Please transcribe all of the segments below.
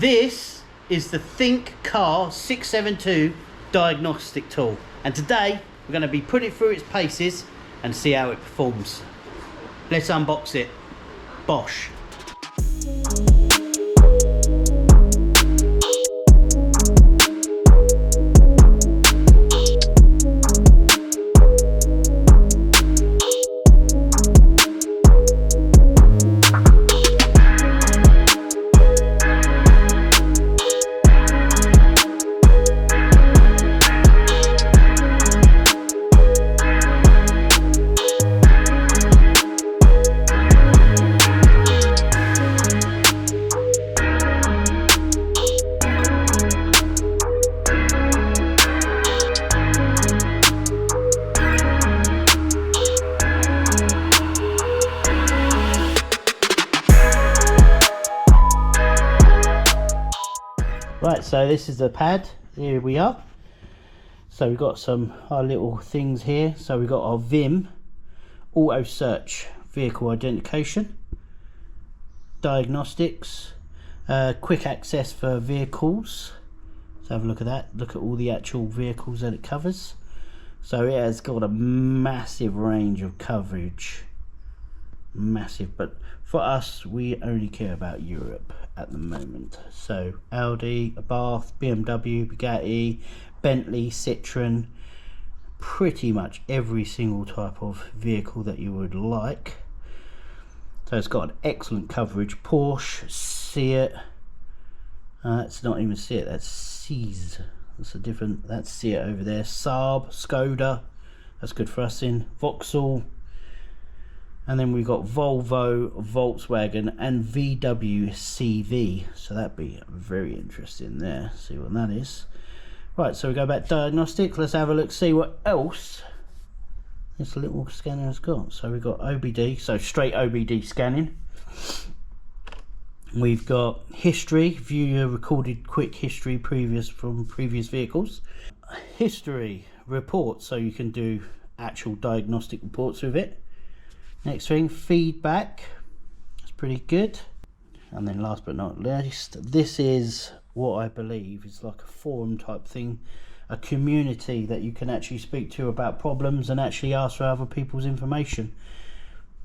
This is the Thinkcar 672 diagnostic tool, and today we're going to be putting it through its paces and see how it performs. Let's unbox it. Bosh. Right, so this is the pad. Here we are. So we've got our little things here. So we've got our VIM, auto search, vehicle identification, diagnostics, quick access for vehicles. Let's have a look at that. Look at all the actual vehicles that it covers. So it has got a massive range of coverage. Massive, but for us, we only care about Europe at the moment. So Audi, Bath, BMW, Bugatti, Bentley, Citroen, pretty much every single type of vehicle that you would like. So it's got an excellent coverage. Porsche, Seat, that's not even Seat, that's Seas. That's a different, that's Seat over there. Saab, Skoda, that's good for us in. Vauxhall. And then we've got Volvo, Volkswagen and VW CV. So that'd be very interesting there. See what that is. Right, so we go back diagnostic. Let's have a look, see what else this little scanner has got. So we've got OBD, so straight OBD scanning. We've got history, view your recorded quick history from previous vehicles. History report, so you can do actual diagnostic reports with it. Next thing, feedback. It's pretty good. And then last but not least, this is what I believe is like a forum type thing, a community that you can actually speak to about problems and actually ask for other people's information.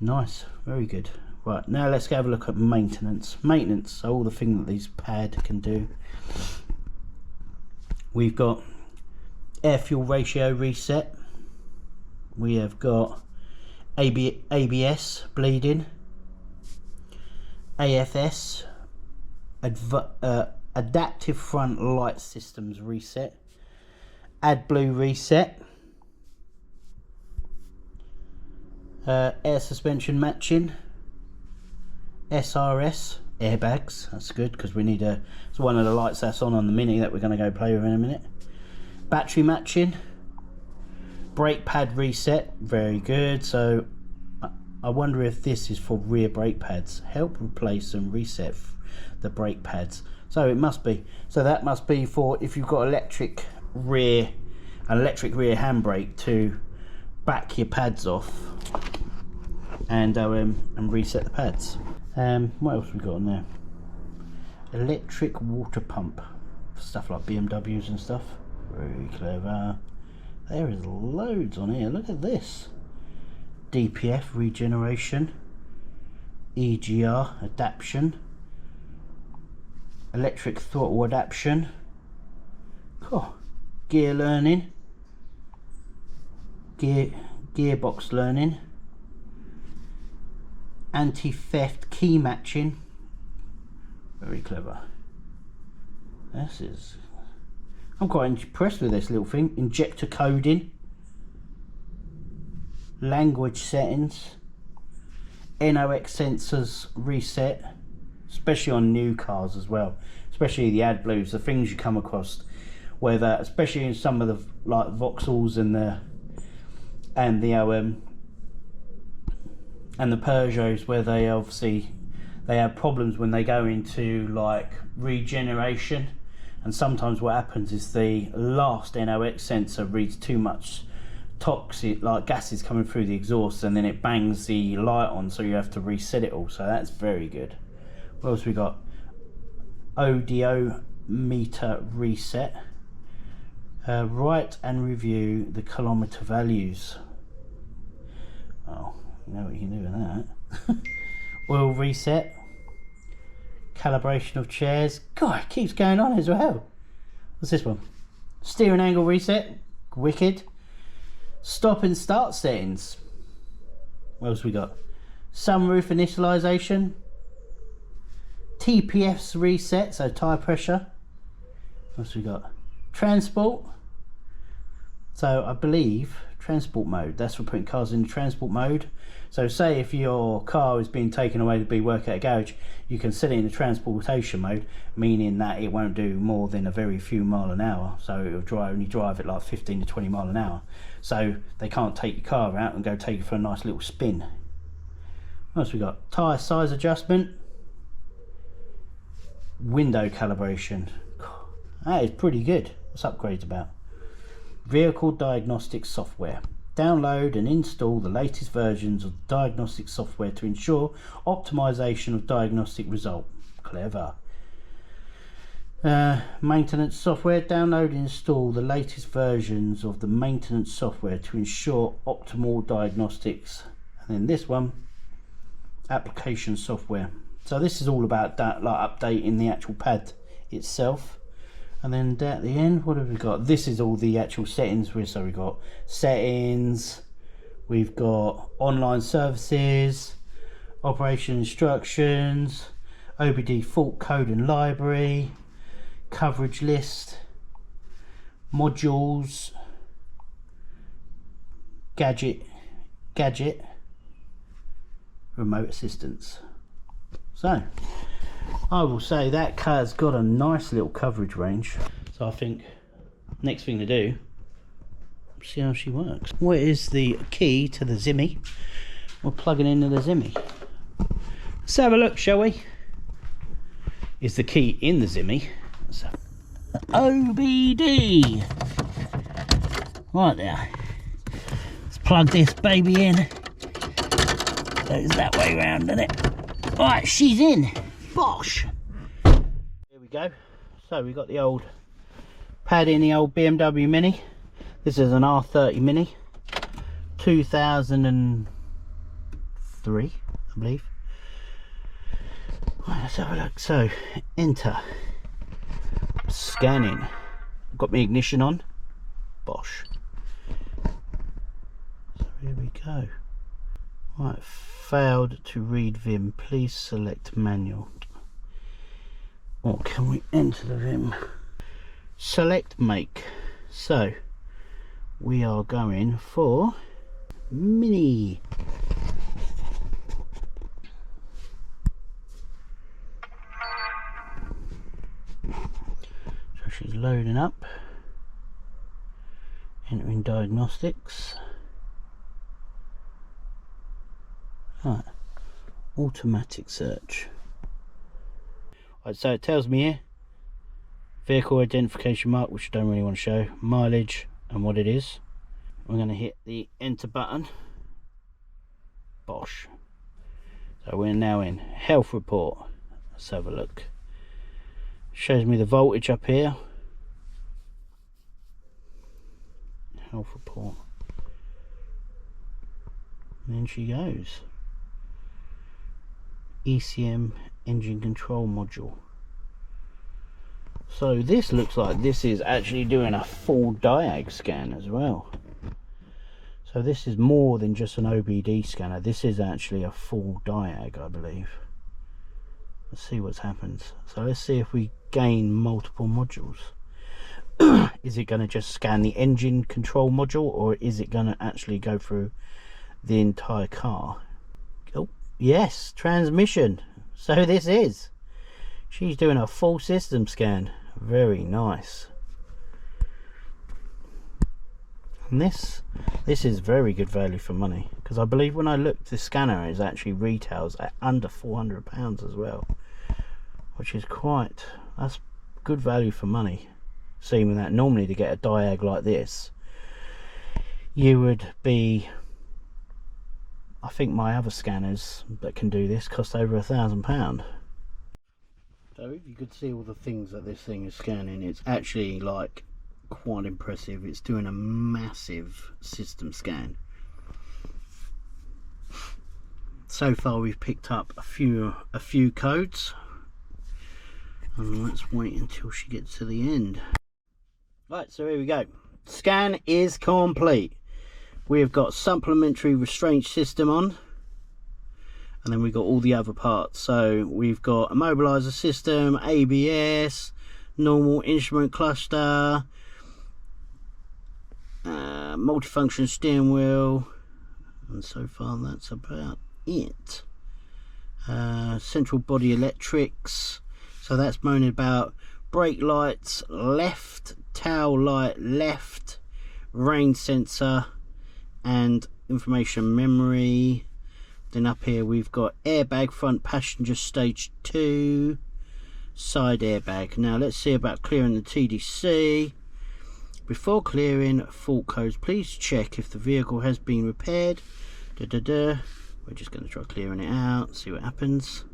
Nice, very good. Right, now let's have a look at maintenance. Maintenance, so all the thing that these pad can do. We've got air fuel ratio reset. We have got ABS bleeding, AFS adaptive front light systems reset, AdBlue reset, air suspension matching, SRS airbags, that's good because we need it's one of the lights that's on the Mini that we're going to go play with in a minute. Battery matching, brake pad reset, very good. So I wonder if this is for rear brake pads. Help replace and reset the brake pads. So it must be. So that must be for if you've got electric rear handbrake to back your pads off and reset the pads. What else we got on there? Electric water pump, stuff like BMWs and stuff. Very clever. There is loads on here. Look at this. DPF regeneration, EGR adaptation, electric throttle adaptation, gear learning, gearbox learning, anti-theft key matching. Very clever. This is, I'm quite impressed with this little thing. Injector coding, language settings, NOx sensors reset, especially on new cars as well, especially the AdBlues, the things you come across, whether especially in some of the like Vauxhalls and the Peugeots, where they have problems when they go into like regeneration, and sometimes what happens is the last NOx sensor reads too much toxic like gases coming through the exhaust, and then it bangs the light on, so you have to reset it all. So that's very good. What else we got? odometer reset. Write and review the kilometer values. Oh, you know what you can do with that. Oil reset. Calibration of chairs. God, it keeps going on as well. What's this one? Steering angle reset. Wicked. Stop and start settings. What else we got? Sunroof initialization. TPFs reset, so tire pressure. What else we got? Transport. So I believe transport mode, that's for putting cars in transport mode. So say if your car is being taken away to be work at a garage, you can set it in the transportation mode, meaning that it won't do more than a very few mile an hour. So it'll only drive at like 15 to 20 mile an hour. So they can't take your car out and go take it for a nice little spin. What else we got? Tyre size adjustment. Window calibration. That is pretty good. What's upgrades about? Vehicle diagnostic software. Download and install the latest versions of diagnostic software to ensure optimization of diagnostic result. Clever. Maintenance software. Download and install the latest versions of the maintenance software to ensure optimal diagnostics. And then this one, application software. So this is all about that, like updating the actual pad itself. And then at the end, what have we got? This is all the actual settings. So we've got settings, we've got online services, operation instructions, OBD fault code and library, coverage list, modules, gadget, remote assistance. So I will say that car's got a nice little coverage range. So I think next thing to do, see how she works. What is the key to the Zimmy? We're plugging into the Zimmy. Let's have a look, shall we? Is the key in the Zimmy? So, OBD. Right there. Let's plug this baby in. Goes that way round, doesn't it? Right, she's in. Bosh. Here we go. So we got the old pad in the old BMW Mini. This is an R30 Mini, 2003, I believe. Right, let's have a look. So enter. Scanning. Got my ignition on. Bosh. So here we go. Right, failed to read VIM. Please select manual. Or can we enter the VIM? Select make. So we are going for Mini. So she's loading up. Entering diagnostics. Right, automatic search. Right, so it tells me here vehicle identification mark, which I don't really want to show, mileage and what it is. I'm going to hit the enter button. Bosh. So we're now in health report. Let's have a look. Shows me the voltage up here. Health report. And then she goes. ECM engine control module. So this looks like this is actually doing a full diag scan as well. So this is more than just an OBD scanner. This is actually a full diag, I believe. Let's see what's happened. So let's see if we gain multiple modules. Is it going to just scan the engine control module, or is it going to actually go through the entire car? Oh yes, transmission. So this is, she's doing a full system scan. Very nice. And this is very good value for money, because I believe when I looked, the scanner is actually retails at under £400 as well, which is quite, that's good value for money. Seeing that normally to get a diag like this, you would be, I think my other scanners that can do this cost over £1,000. So So if you could see all the things that this thing is scanning, it's actually like quite impressive. It's doing a massive system scan. So far we've picked up a few codes, and let's wait until she gets to the end. Right, so here we go. Scan is complete. We've got supplementary restraint system on, and then we've got all the other parts. So we've got immobilizer system, ABS, normal instrument cluster, multifunction steering wheel, and so far that's about it. Central body electrics, so that's moaning about brake lights left, tail light left, rain sensor, and information memory. Then up here we've got airbag front passenger stage 2, side airbag. Now let's see about clearing the TDC. Before clearing fault codes, please check if the vehicle has been repaired. We're just going to try clearing it out, see what happens.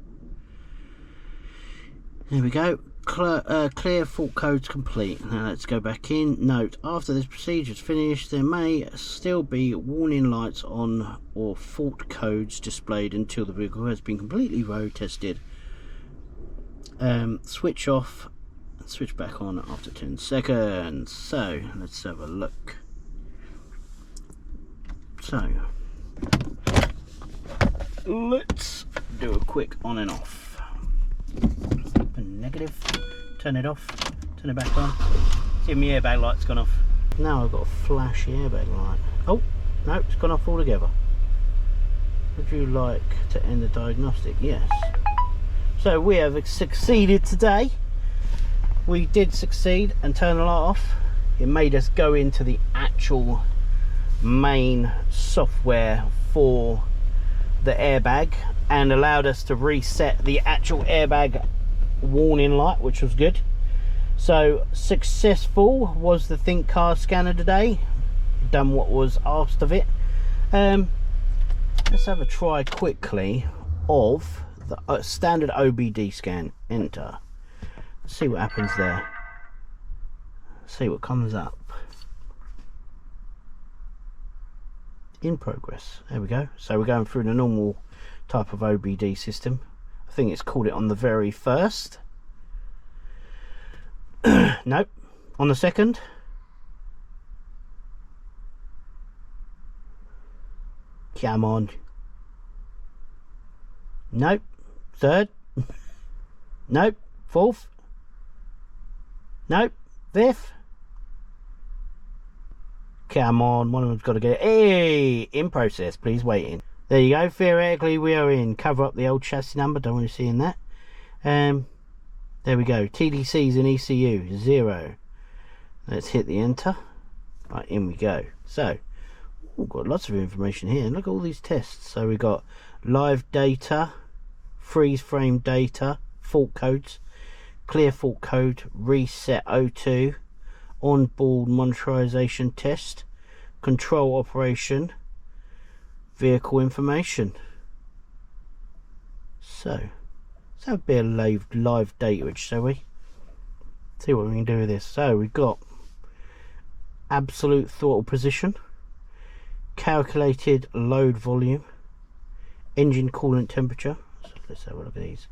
There we go. Clear fault codes complete. Now let's go back in. Note, after this procedure is finished, there may still be warning lights on or fault codes displayed until the vehicle has been completely road tested. Switch off and switch back on after 10 seconds. So let's have a look. So let's do a quick on and off. Negative, turn it off, turn it back on. See if my airbag light's gone off. Now I've got a flashy airbag light. Oh no, it's gone off altogether. Would you like to end the diagnostic? Yes. So we have succeeded today. We did succeed and turn the light off. It made us go into the actual main software for the airbag and allowed us to reset the actual airbag warning light, which was good. So successful was the Thinkcar scanner today. Done what was asked of it. Let's have a try quickly of the standard OBD scan. Enter. Let's see what happens there. See what comes up. In progress. There we go. So we're going through the normal type of OBD system. I think it's called it on the very first. Nope. On the second. Come on. Nope. Third. Nope. Fourth. Nope. Fifth. Come on, one of them's got to get it. Hey, in process, please wait in. There you go. Theoretically, we are in. Cover up the old chassis number. Don't want to see in that. There we go. TDCs and ECU 0. Let's hit the enter. Right, in we go. So, we've got lots of information here. Look at all these tests. So we've got live data, freeze frame data, fault codes, clear fault code, reset O2, onboard monitorization test, control operation, vehicle information. So let's have a bit of live data, shall we? See what we can do with this. So we've got absolute throttle position, calculated load volume, engine coolant temperature. So let's have a look at these.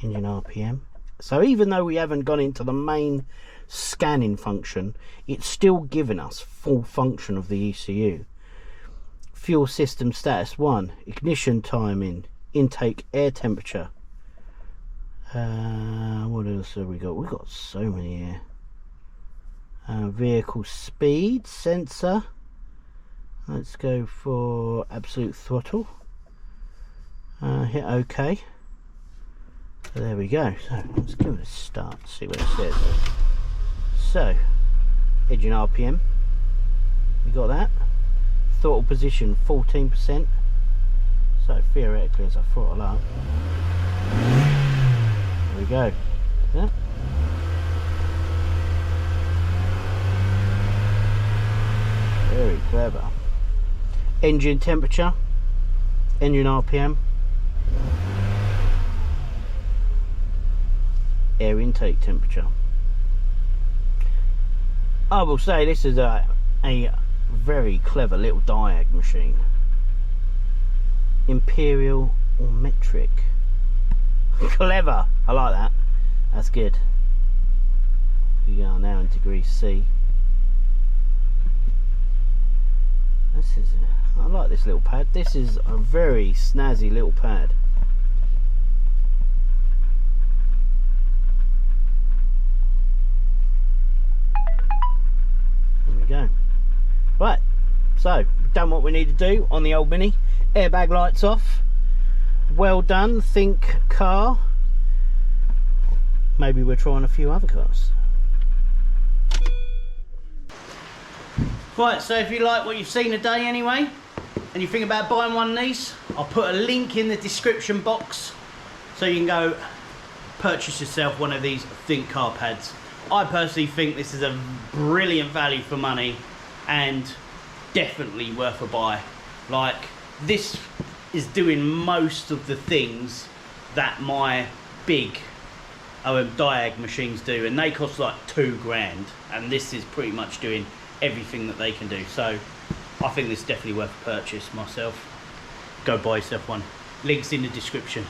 Engine RPM. So even though we haven't gone into the main scanning function, it's still giving us full function of the ECU. Fuel system status 1, ignition timing, intake air temperature. What else have we got? We've got so many here. Vehicle speed sensor. Let's go for absolute throttle. Hit OK. So there we go. So let's give it a start, see what it says. So, engine RPM, we got that. Throttle position 14%. So theoretically, as I throttle up, there we go. Yeah. Very clever. Engine temperature, engine RPM, air intake temperature. I will say this is a very clever little Diag machine. Imperial or metric. Clever. I like that. That's good. We are now in degree C. This is I like this little pad. This is a very snazzy little pad. There we go. Right, so we've done what we need to do on the old Mini. Airbag lights off. Well done, Thinkcar. Maybe we're trying a few other cars. Right, so if you like what you've seen today anyway, and you think about buying one of these, I'll put a link in the description box so you can go purchase yourself one of these Thinkcar pads. I personally think this is a brilliant value for money and definitely worth a buy. Like, this is doing most of the things that my big Diag machines do, and they cost like £2 grand, and this is pretty much doing everything that they can do. So I think this is definitely worth a purchase myself. Go buy yourself one. Links in the description.